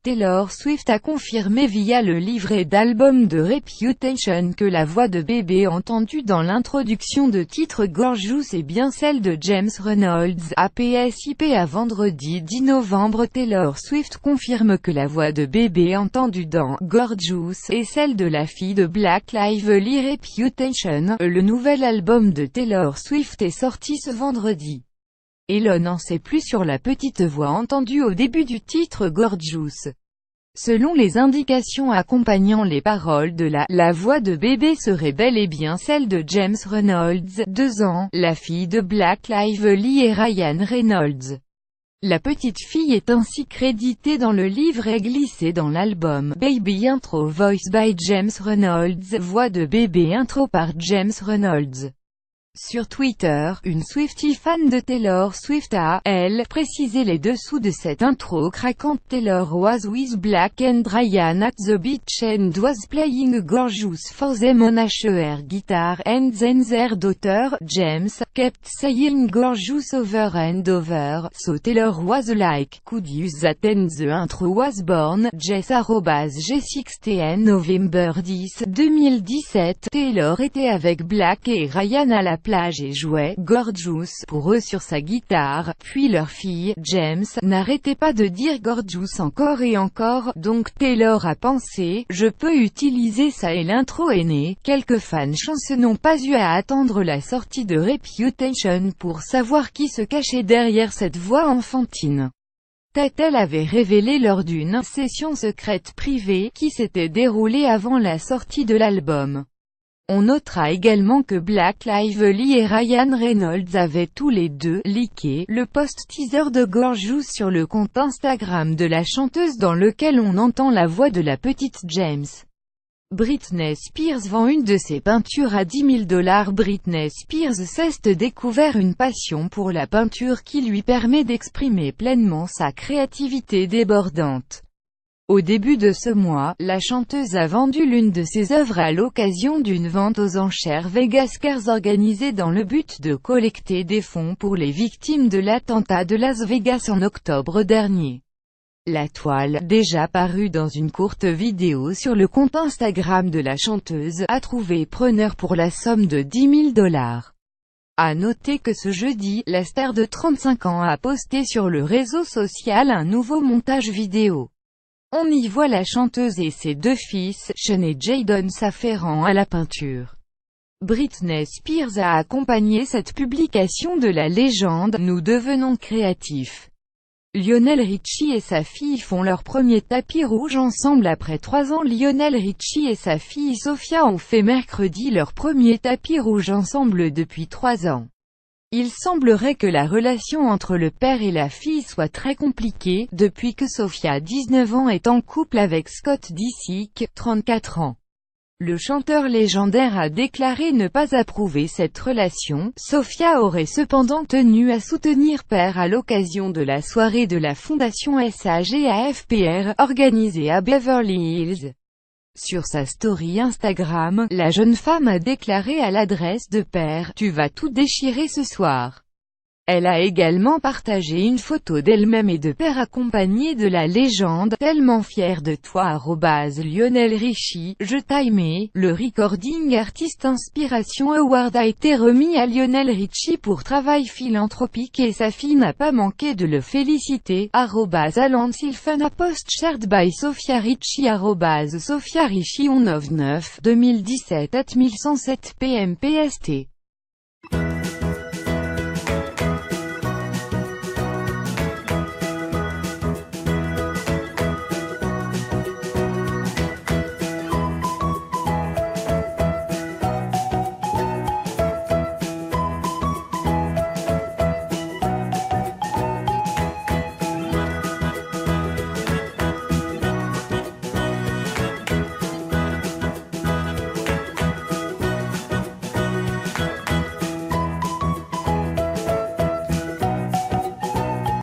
Taylor Swift a confirmé via le livret d'album de Reputation que la voix de bébé entendue dans l'introduction de titre Gorgeous est bien celle de James Reynolds. APSIP à vendredi 10 novembre. Taylor Swift confirme que la voix de bébé entendue dans Gorgeous est celle de la fille de Black Lively. Reputation, le nouvel album de Taylor Swift est sorti ce vendredi. Et l'on n'en sait plus sur la petite voix entendue au début du titre Gorgeous. Selon les indications accompagnant les paroles de la voix de bébé serait bel et bien celle de James Reynolds, 2 ans, la fille de Black Lively et Ryan Reynolds. La petite fille est ainsi créditée dans le livret glissé dans l'album Baby Intro Voice by James Reynolds, voix de bébé intro par James Reynolds. Sur Twitter, une Swiftie fan de Taylor Swift a, elle, précisé les dessous de cette intro craquante. Taylor was with Black and Ryan at the beach and was playing Gorgeous for them on her guitar, and then their daughter, James, kept saying Gorgeous over and over, so Taylor was like, could use that and the intro was born. G6TN November 10, 2017. Taylor était avec Black et Ryan à la plage et jouait Gorgeous pour eux sur sa guitare, puis leur fille, James, n'arrêtait pas de dire Gorgeous encore et encore, donc Taylor a pensé, je peux utiliser ça et l'intro est née. Quelques fans chanceux n'ont pas eu à attendre la sortie de Reputation pour savoir qui se cachait derrière cette voix enfantine. Tatel avait révélé lors d'une session secrète privée qui s'était déroulée avant la sortie de l'album. On notera également que Black Lively et Ryan Reynolds avaient tous les deux leaké le post-teaser de Gorgeous sur le compte Instagram de la chanteuse dans lequel on entend la voix de la petite James. Britney Spears vend une de ses peintures à $10 000. Britney Spears s'est découvert une passion pour la peinture qui lui permet d'exprimer pleinement sa créativité débordante. Au début de ce mois, la chanteuse a vendu l'une de ses œuvres à l'occasion d'une vente aux enchères Vegas Cares organisée dans le but de collecter des fonds pour les victimes de l'attentat de Las Vegas en octobre dernier. La toile, déjà parue dans une courte vidéo sur le compte Instagram de la chanteuse, a trouvé preneur pour la somme de $10 000. À noter que ce jeudi, la star de 35 ans a posté sur le réseau social un nouveau montage vidéo. On y voit la chanteuse et ses 2 fils, Sean et Jayden s'affairant à la peinture. Britney Spears a accompagné cette publication de la légende « Nous devenons créatifs ». Lionel Richie et sa fille font leur premier tapis rouge ensemble après 3 ans. Lionel Richie et sa fille Sophia ont fait mercredi leur premier tapis rouge ensemble depuis 3 ans. Il semblerait que la relation entre le père et la fille soit très compliquée, depuis que Sophia, 19 ans, est en couple avec Scott Disick, 34 ans. Le chanteur légendaire a déclaré ne pas approuver cette relation. Sophia aurait cependant tenu à soutenir père à l'occasion de la soirée de la fondation SAGAFPR, organisée à Beverly Hills. Sur sa story Instagram, la jeune femme a déclaré à l'adresse de père « Tu vas tout déchirer ce soir ». Elle a également partagé une photo d'elle-même et de père accompagnée de la légende « Tellement fière de toi ». Lionel Richie, je t'aimais. Le Recording Artist Inspiration Award a été remis à Lionel Richie pour travail philanthropique et sa fille n'a pas manqué de le féliciter. Alan Silfen a post shared by Sophia Richie. Sophia Richie on of 9, 2017 at 1107 p.m. PST.